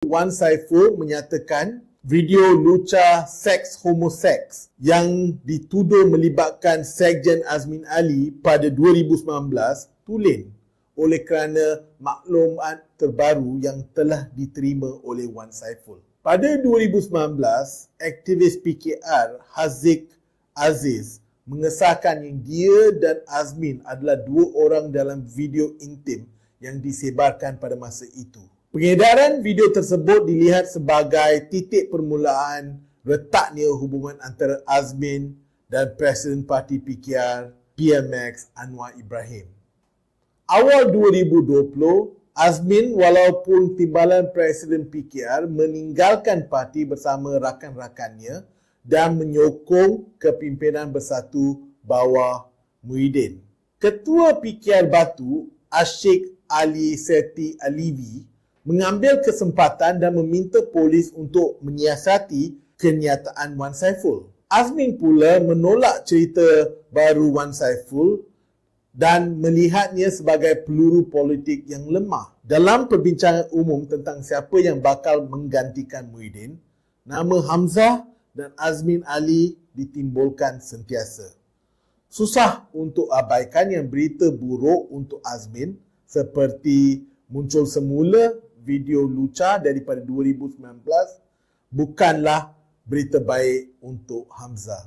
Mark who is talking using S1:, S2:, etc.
S1: Wan Saiful menyatakan video lucah seks homoseks yang dituduh melibatkan Sekjen Azmin Ali pada 2019 tulen oleh kerana maklumat terbaru yang telah diterima oleh Wan Saiful. Pada 2019, aktivis PKR Haziq Aziz mengesahkan yang dia dan Azmin adalah dua orang dalam video intim yang disebarkan pada masa itu. Pengedaran video tersebut dilihat sebagai titik permulaan retaknya hubungan antara Azmin dan Presiden Parti PKR PMX Anwar Ibrahim. Awal 2020, Azmin walaupun timbalan Presiden PKR meninggalkan parti bersama rakan-rakannya dan menyokong kepimpinan bersatu bawah Muhyiddin. Ketua PKR Batu, Ashik Ali Seti Alivi, mengambil kesempatan dan meminta polis untuk menyiasati kenyataan Wan Saiful. Azmin pula menolak cerita baru Wan Saiful dan melihatnya sebagai peluru politik yang lemah. Dalam perbincangan umum tentang siapa yang bakal menggantikan Muhyiddin, nama Hamzah dan Azmin Ali ditimbulkan sentiasa. Susah untuk abaikan yang berita buruk untuk Azmin seperti muncul semula video lucah daripada 2019 bukanlah berita baik untuk Hamzah.